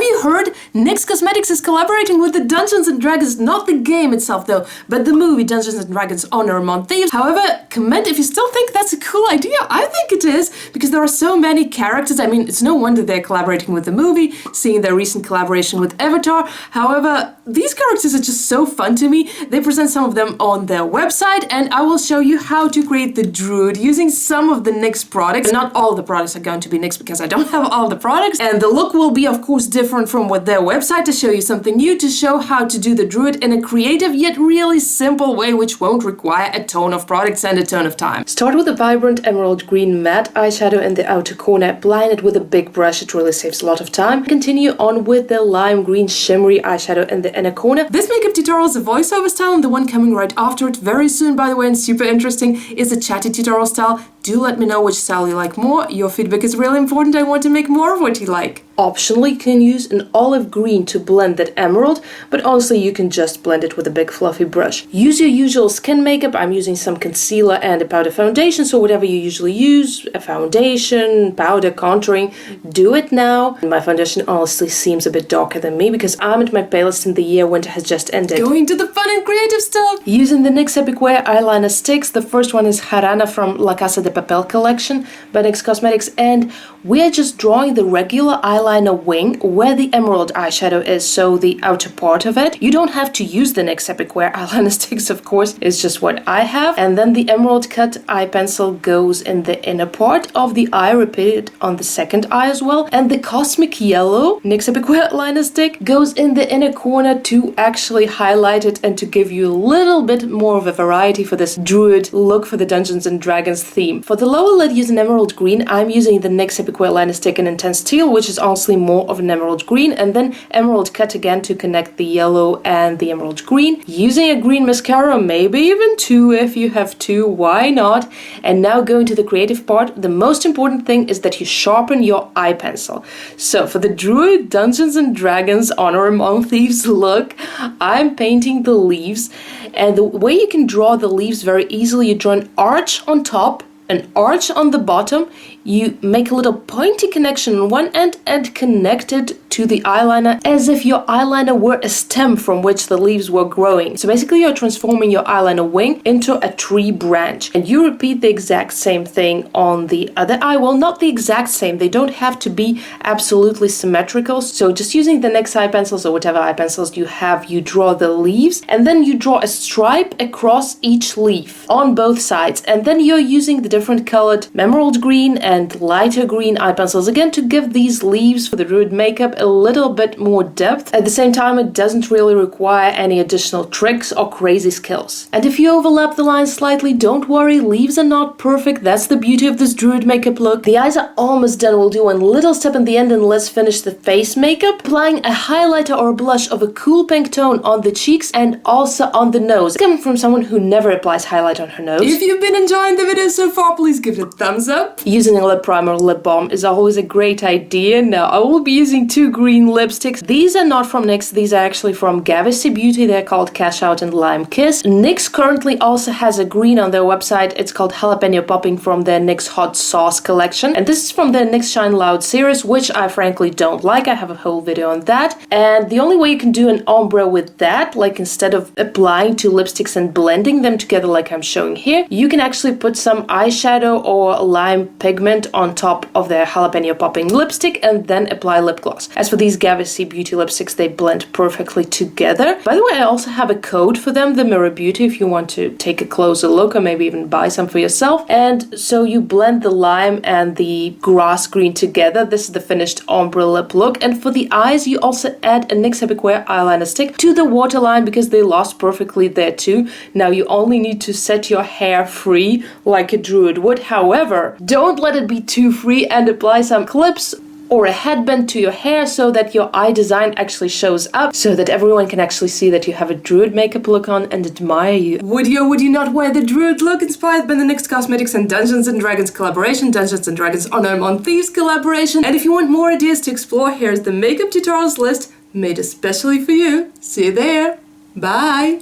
you heard? NYX Cosmetics is collaborating with the Dungeons and Dragons, not the game itself though, but the movie Dungeons and Dragons Honor Among Thieves. However, comment if you still think that's a cool idea. I think it is, because there are so many characters. I mean, it's no wonder they're collaborating with the movie, seeing their recent collaboration with Avatar. However, these characters are just so fun to me. They present some of them on their website, and I will show you how to create the Druid using some of the NYX products. Not all the products are going to be NYX because I don't have all the products, and the look will be of course different from what their website, to show you something new, to show how to do the Druid in a creative yet really simple way, which won't require a ton of products and a ton of time. Start with a vibrant emerald green matte eyeshadow in the outer corner, applying it with a big brush. It really saves a lot of time. Continue on with the lime green shimmery eyeshadow in the inner corner. This makeup tutorial is a voiceover style, and the one coming right after it very soon, by the way, and super interesting, is a chatty tutorial style. Do let me know which style you like more. Your feedback is really important. I want to make more of what you like. Optionally, you can use an olive green to blend that emerald, but honestly you can just blend it with a big fluffy brush. Use your usual skin makeup. I'm using some concealer and a powder foundation, so whatever you usually use, a foundation, powder, contouring, do it now. My foundation honestly seems a bit darker than me because I'm at my palest in the year. Winter has just ended. Going to the fun and creative stuff! Using the NYX Epic Wear eyeliner sticks. The first one is Harana from La Casa de Papel collection by NYX Cosmetics, and we're just drawing the regular eyeliner wing where the emerald eyeshadow is, so the outer part of it. You don't have to use the NYX Epic Wear eyeliner sticks, of course, it's just what I have. And then the emerald cut eye pencil goes in the inner part of the eye, repeated on the second eye as well. And the cosmic yellow NYX Epic Wear eyeliner stick goes in the inner corner to actually highlight it and to give you a little bit more of a variety for this Druid look for the Dungeons and Dragons theme. For the lower lid, use an emerald green. I'm using the NYX Epic Wear eyeliner stick in Intense Teal, which is honestly more of an emerald green, and then emerald cut again to connect the yellow and the emerald green. Using a green mascara, maybe even two if you have two, why not? And now going to the creative part. The most important thing is that you sharpen your eye pencil. So for the Druid Dungeons and Dragons Honor Among Thieves look, I'm painting the leaves, and the way you can draw the leaves very easily, you draw an arch on top, an arch on the bottom, you make a little pointy connection on one end and connect it to the eyeliner as if your eyeliner were a stem from which the leaves were growing. So basically you're transforming your eyeliner wing into a tree branch, and you repeat the exact same thing on the other eye. Well, not the exact same, they don't have to be absolutely symmetrical. So just using the NYX eye pencils or whatever eye pencils you have, you draw the leaves, and then you draw a stripe across each leaf on both sides, and then you're using the different colored emerald green and lighter green eye pencils again to give these leaves for the Druid makeup a little bit more depth. At the same time, it doesn't really require any additional tricks or crazy skills. And if you overlap the lines slightly, don't worry, leaves are not perfect. That's the beauty of this Druid makeup look. The eyes are almost done. We'll do one little step in the end and let's finish the face makeup. Applying a highlighter or a blush of a cool pink tone on the cheeks and also on the nose. Coming from someone who never applies highlight on her nose. If you've been enjoying the video so far, please give it a thumbs up. Using a lip primer or lip balm is always a great idea. Now I will be using two green lipsticks. These are not from NYX, these are actually from Fenty Beauty. They're called Cash Out and Lime Kiss. NYX currently also has a green on their website. It's called Jalapeno Popping from their NYX Hot Sauce collection. And this is from their NYX Shine Loud series, which I frankly don't like. I have a whole video on that. And the only way you can do an ombre with that, like instead of applying two lipsticks and blending them together like I'm showing here, you can actually put some eyeshadow or lime pigment on top of their Jalapeno Popping lipstick and then apply lip gloss. As for these Fenty Beauty lipsticks, they blend perfectly together. By the way, I also have a code for them, THEMIRRORBEAUTY, if you want to take a closer look or maybe even buy some for yourself. And so you blend the lime and the grass green together. This is the finished ombre lip look. And for the eyes, you also add a NYX Epic Wear eyeliner stick to the waterline because they lost perfectly there too. Now you only need to set your hair free like a Druid would. However, don't let it be too free and apply some clips or a headband to your hair so that your eye design actually shows up, so that everyone can actually see that you have a Druid makeup look on and admire you. Would you not wear the Druid look inspired by the NYX Cosmetics and Dungeons and Dragons collaboration, Dungeons and Dragons Honor Among Thieves collaboration? And if you want more ideas to explore, here's the makeup tutorials list made especially for you. See you there. Bye!